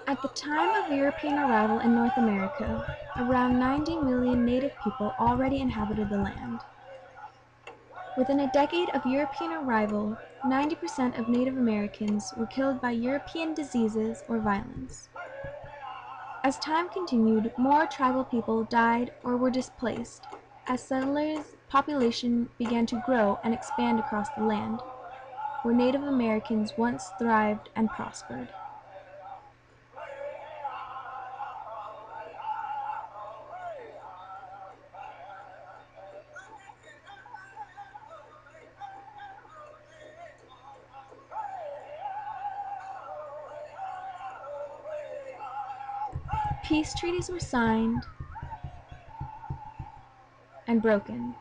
At the time of European arrival in North America, around 90 million native people already inhabited the land. Within a decade of European arrival, 90% of Native Americans were killed by European diseases or violence. As time continued, more tribal people died or were displaced, as settlers' population began to grow and expand across the land, where Native Americans once thrived and prospered. Peace treaties were signed and broken.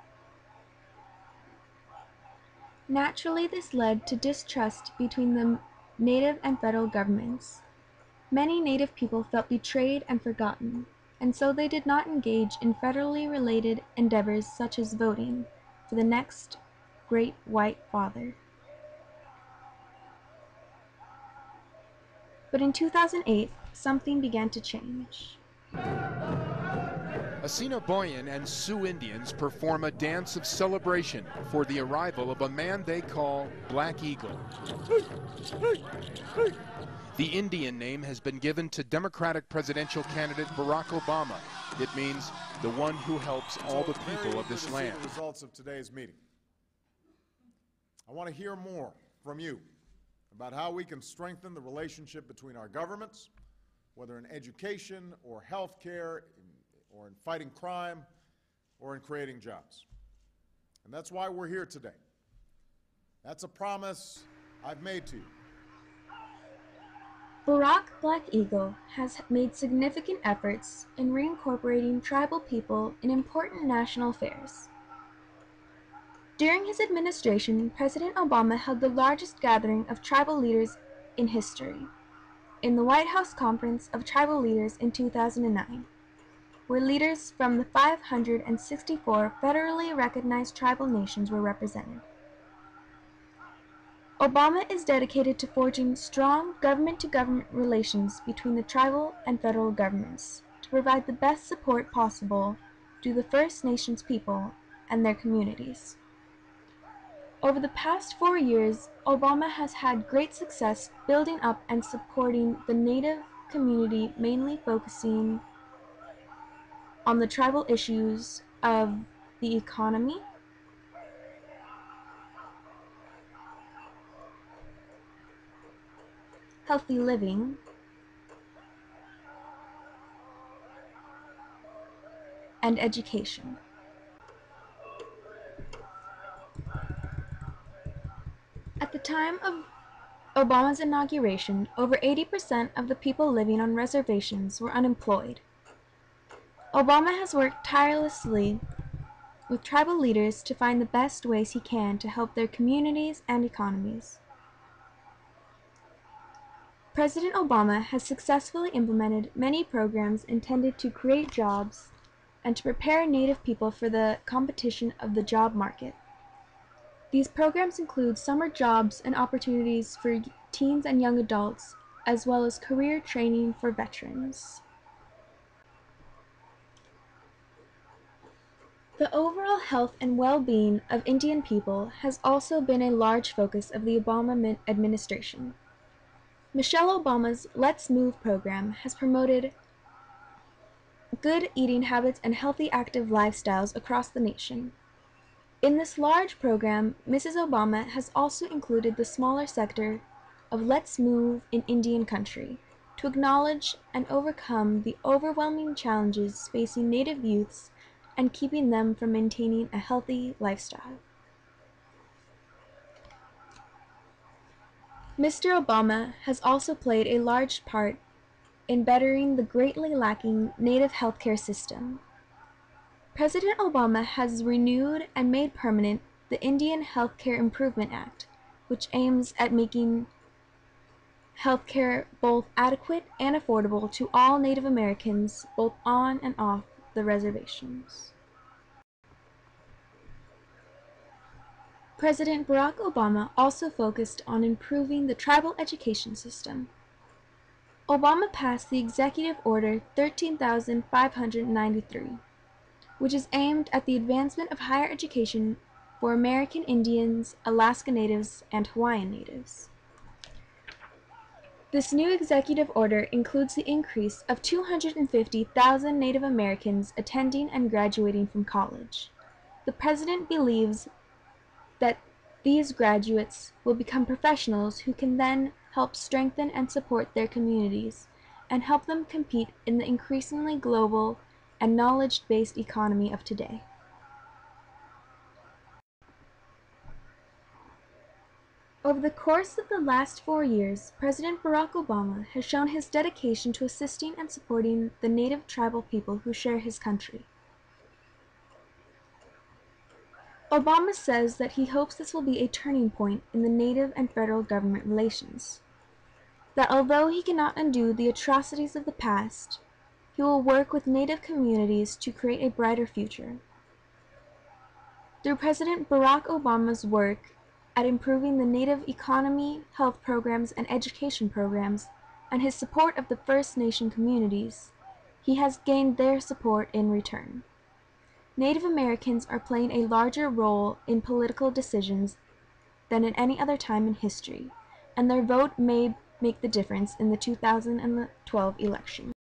Naturally, this led to distrust between the native and federal governments. Many native people felt betrayed and forgotten, and so they did not engage in federally related endeavors such as voting for the next Great White Father. But in 2008, something began to change. Assiniboine and Sioux Indians perform a dance of celebration for the arrival of a man they call Black Eagle. The Indian name has been given to Democratic presidential candidate Barack Obama. It means the one who helps all the people of this land. The results of today's meeting. I want to hear more from you about how we can strengthen the relationship between our governments, whether in education or health care, or in fighting crime, or in creating jobs. And that's why we're here today. That's a promise I've made to you. Barack Black Eagle has made significant efforts in reincorporating tribal people in important national affairs. During his administration, President Obama held the largest gathering of tribal leaders in history, in the White House Conference of Tribal Leaders in 2009, where leaders from the 564 federally recognized tribal nations were represented. Obama is dedicated to forging strong government-to-government relations between the tribal and federal governments to provide the best support possible to the First Nations people and their communities. Over the past 4 years, Obama has had great success building up and supporting the Native community, mainly focusing on the tribal issues of the economy, healthy living, and education. At the time of Obama's inauguration, over 80% of the people living on reservations were unemployed. Obama has worked tirelessly with tribal leaders to find the best ways he can to help their communities and economies. President Obama has successfully implemented many programs intended to create jobs and to prepare Native people for the competition of the job market. These programs include summer jobs and opportunities for teens and young adults, as well as career training for veterans. The overall health and well-being of Indian people has also been a large focus of the Obama administration. Michelle Obama's Let's Move program has promoted good eating habits and healthy active lifestyles across the nation. In this large program, Mrs. Obama has also included the smaller sector of Let's Move in Indian Country to acknowledge and overcome the overwhelming challenges facing Native youths and keeping them from maintaining a healthy lifestyle. Mr. Obama has also played a large part in bettering the greatly lacking Native healthcare system. President Obama has renewed and made permanent the Indian Healthcare Improvement Act, which aims at making healthcare both adequate and affordable to all Native Americans, both on and off the reservations. President Barack Obama also focused on improving the tribal education system. Obama passed the Executive Order 13,593, which is aimed at the advancement of higher education for American Indians, Alaska Natives, and Hawaiian Natives. This new executive order includes the increase of 250,000 Native Americans attending and graduating from college. The President believes that these graduates will become professionals who can then help strengthen and support their communities and help them compete in the increasingly global and knowledge-based economy of today. Over the course of the last 4 years, President Barack Obama has shown his dedication to assisting and supporting the Native tribal people who share his country. Obama says that he hopes this will be a turning point in the Native and federal government relations. That although he cannot undo the atrocities of the past, he will work with Native communities to create a brighter future. Through President Barack Obama's work at improving the Native economy, health programs, and education programs, and his support of the First Nation communities, he has gained their support in return. Native Americans are playing a larger role in political decisions than at any other time in history, and their vote may make the difference in the 2012 election.